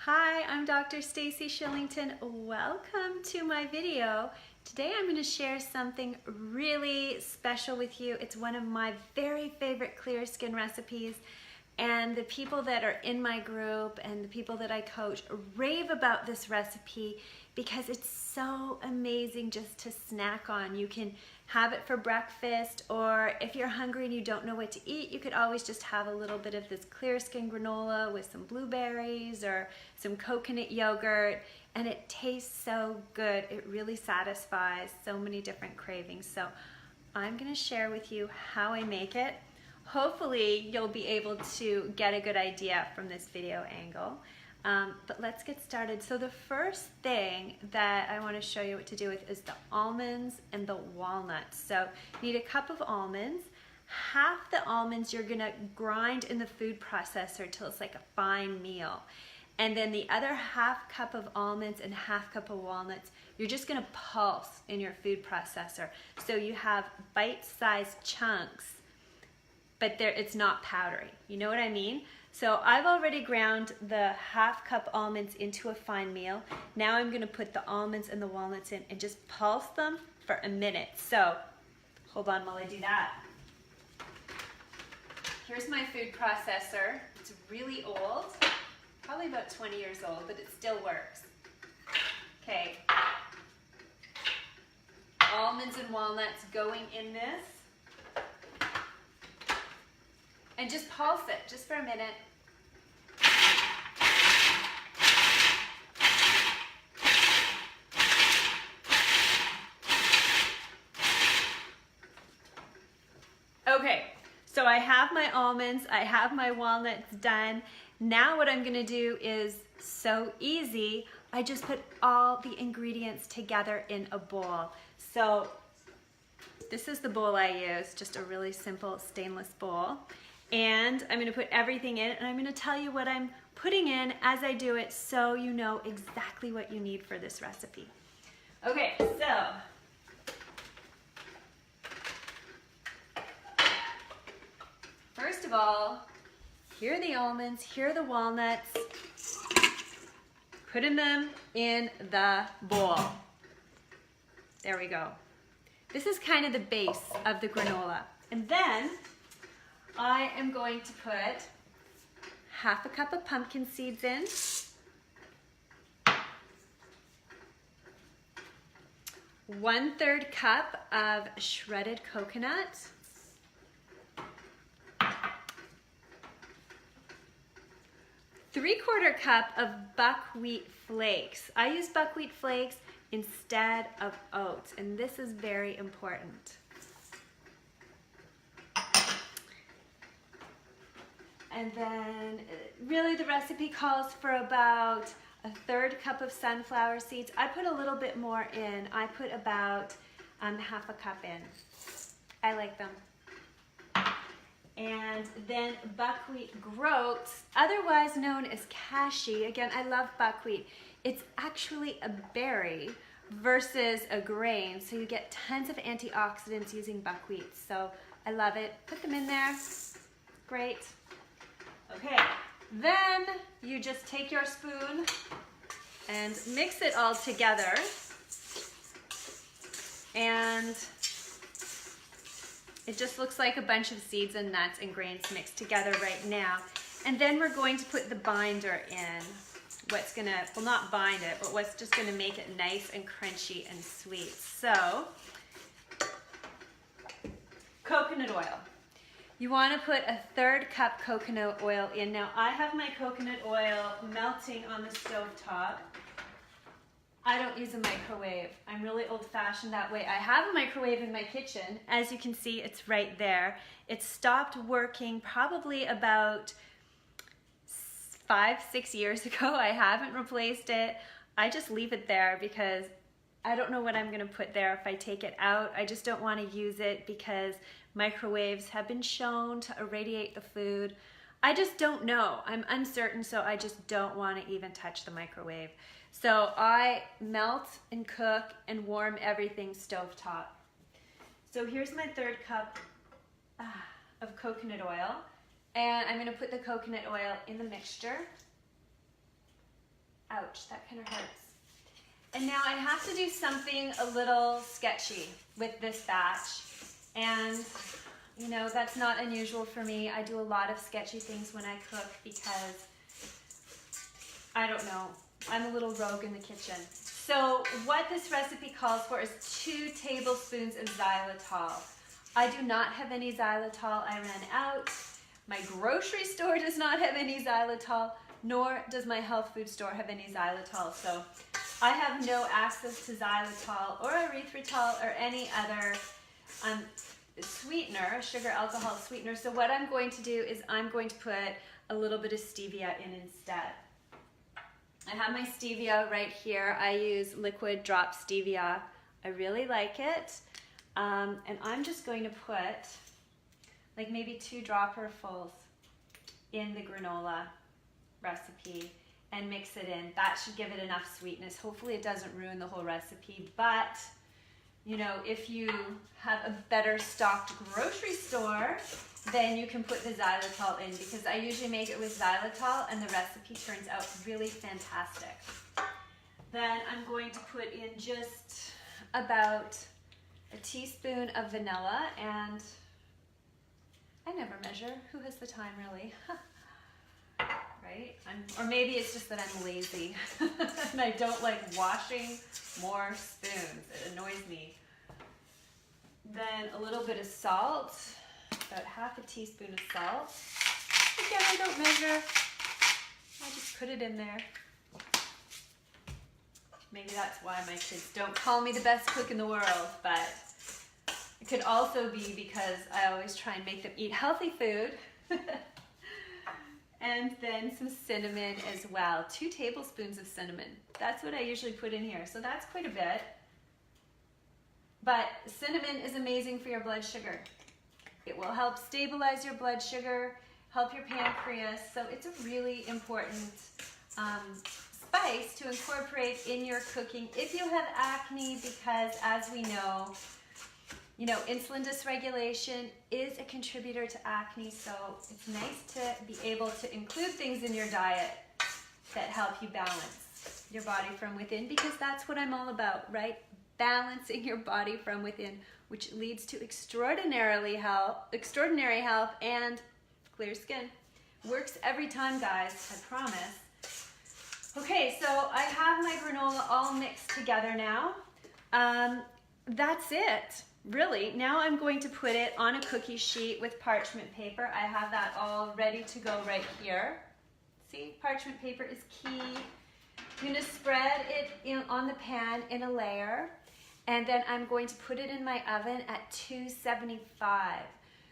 Hi, I'm Dr. Stacy Shillington. Welcome to my video. Today I'm going to share something really special with you. It's one of my very favorite clear skin recipes, and the people that are in my group and the people that I coach rave about this recipe because it's so amazing just to snack on. You can have it for breakfast, or if you're hungry and you don't know what to eat, you could always just have a little bit of this clear skin granola with some blueberries or some coconut yogurt, and it tastes so good. It really satisfies so many different cravings. So I'm going to share with you how I make it. Hopefully you'll be able to get a good idea from this video angle. But let's get started. So the first thing that I want to show you what to do with is the almonds and the walnuts. So you need a cup of almonds. Half the almonds you're going to grind in the food processor till it's like a fine meal. And then the other half cup of almonds and half cup of walnuts, you're just going to pulse in your food processor. So you have bite-sized chunks, but it's not powdery. You know what I mean? So I've already ground the half cup almonds into a fine meal. Now I'm going to put the almonds and the walnuts in and just pulse them for a minute. So hold on while I do that. Here's my food processor. It's really old, probably about 20 years old, but it still works. Okay, almonds and walnuts going in this. And just pulse it, just for a minute. Okay, so I have my almonds, I have my walnuts done. Now what I'm gonna do is so easy. I just put all the ingredients together in a bowl. So this is the bowl I use, just a really simple stainless bowl. And I'm gonna put everything in, and I'm gonna tell you what I'm putting in as I do it so you know exactly what you need for this recipe. Okay, so first of all, here are the almonds, here are the walnuts. Putting them in the bowl. There we go. This is kind of the base of the granola. And then I am going to put half a cup of pumpkin seeds in, 1/3 cup of shredded coconut, 3/4 cup of buckwheat flakes. I use buckwheat flakes instead of oats, and this is very important. And then really the recipe calls for about 1/3 cup of sunflower seeds. I put a little bit more in. I put about half a cup in. I like them. And then buckwheat groats, otherwise known as cashew. Again, I love buckwheat. It's actually a berry versus a grain, so you get tons of antioxidants using buckwheat. So I love it. Put them in there. Great. Okay, then you just take your spoon and mix it all together. And it just looks like a bunch of seeds and nuts and grains mixed together right now. And then we're going to put the binder in. What's gonna, well, not bind it, but what's just gonna make it nice and crunchy and sweet. So, coconut oil. You want to put 1/3 cup coconut oil in. Now I have my coconut oil melting on the stove top. I don't use a microwave. I'm really old-fashioned that way. I have a microwave in my kitchen. As you can see, it's right there. It stopped working probably about 5-6 years ago. I haven't replaced it. I just leave it there because I don't know what I'm gonna put there if I take it out. I just don't want to use it because microwaves have been shown to irradiate the food. I just don't know. I'm uncertain, so I just don't want to even touch the microwave. So I melt and cook and warm everything stovetop. So here's my 1/3 cup of coconut oil, and I'm going to put the coconut oil in the mixture. Ouch, that kind of hurts. And now I have to do something a little sketchy with this batch. And you know, that's not unusual for me. I do a lot of sketchy things when I cook because, I don't know, I'm a little rogue in the kitchen. So what this recipe calls for is 2 tablespoons of xylitol. I do not have any xylitol. I ran out. My grocery store does not have any xylitol, nor does my health food store have any xylitol. So I have no access to xylitol or erythritol or any other sweetener, sugar alcohol sweetener. So what I'm going to do is I'm going to put a little bit of stevia in instead. I have my stevia right here. I use liquid drop stevia. I really like it. And I'm just going to put like maybe 2 dropperfuls in the granola recipe and mix it in. That should give it enough sweetness. Hopefully it doesn't ruin the whole recipe, but you know, if you have a better stocked grocery store, then you can put the xylitol in, because I usually make it with xylitol and the recipe turns out really fantastic. Then I'm going to put in just about a teaspoon of vanilla, and I never measure. Who has the time, really? Right? Or maybe it's just that I'm lazy and I don't like washing more spoons. It annoys me. Then a little bit of salt, about half a teaspoon of salt. Again, I don't measure. I just put it in there. Maybe that's why my kids don't call me the best cook in the world, but it could also be because I always try and make them eat healthy food. And then some cinnamon as well. 2 tablespoons of cinnamon. That's what I usually put in here. So that's quite a bit. But cinnamon is amazing for your blood sugar. It will help stabilize your blood sugar, help your pancreas. So it's a really important spice to incorporate in your cooking if you have acne, because as we know, insulin dysregulation is a contributor to acne, so it's nice to be able to include things in your diet that help you balance your body from within, because that's what I'm all about, right? Balancing your body from within, which leads to extraordinary health and clear skin. Works every time, guys, I promise. Okay, so I have my granola all mixed together now. That's it. Really, now I'm going to put it on a cookie sheet with parchment paper. I have that all ready to go right here. See, parchment paper is key. I'm going to spread it on the pan in a layer, and then I'm going to put it in my oven at 275.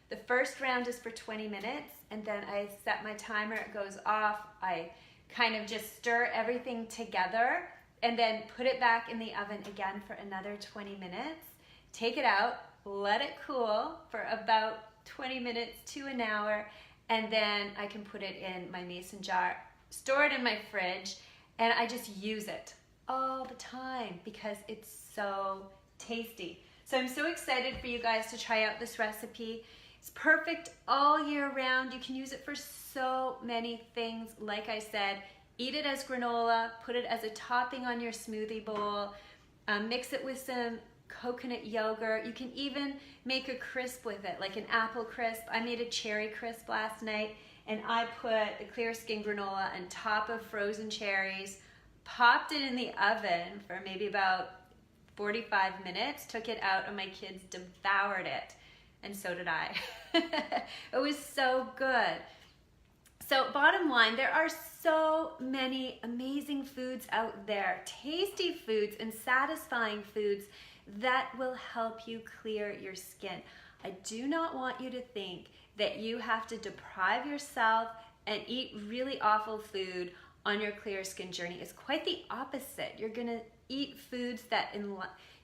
The first round is for 20 minutes, and then I set my timer, it goes off. I kind of just stir everything together, and then put it back in the oven again for another 20 minutes. Take it out, let it cool for about 20 minutes to an hour, and then I can put it in my mason jar, store it in my fridge, and I just use it all the time because it's so tasty. So I'm so excited for you guys to try out this recipe. It's perfect all year round. You can use it for so many things. Like I said, eat it as granola, put it as a topping on your smoothie bowl, mix it with some coconut yogurt. You can even make a crisp with it, like an apple crisp. I made a cherry crisp last night, and I put the clear skin granola on top of frozen cherries, popped it in the oven for maybe about 45 minutes, took it out, and my kids devoured it, and so did I. It was so good. So bottom line, there are so many amazing foods out there, tasty foods and satisfying foods that will help you clear your skin. I do not want you to think that you have to deprive yourself and eat really awful food on your clear skin journey. It's quite the opposite. You're gonna eat foods that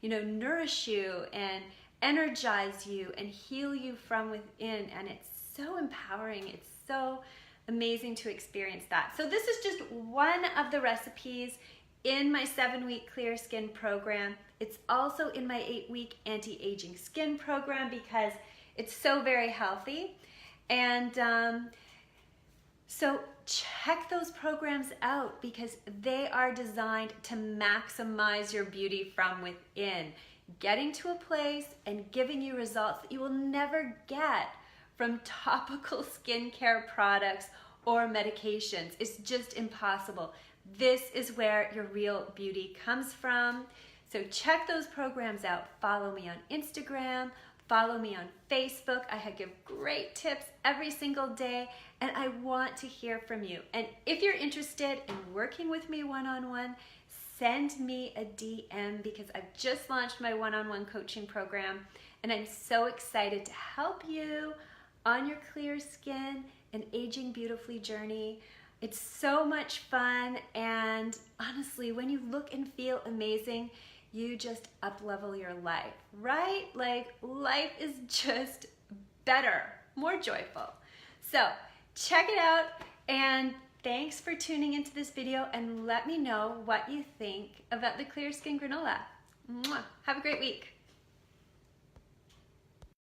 nourish you and energize you and heal you from within, and it's so empowering. It's so amazing to experience that. So this is just one of the recipes in my 7-week clear skin program. It's also in my 8-week anti-aging skin program because it's so very healthy. And so check those programs out because they are designed to maximize your beauty from within, getting to a place and giving you results that you will never get from topical skincare products or medications. It's just impossible. This is where your real beauty comes from. So check those programs out. Follow me on Instagram, follow me on Facebook. I give great tips every single day, and I want to hear from you. And if you're interested in working with me one-on-one, send me a DM because I've just launched my one-on-one coaching program, and I'm so excited to help you on your clear skin and aging beautifully journey. It's so much fun, and honestly, when you look and feel amazing, you just up-level your life, right? Like, life is just better, more joyful. So check it out, and thanks for tuning into this video, and let me know what you think about the Clear Skin Granola. Mwah. Have a great week.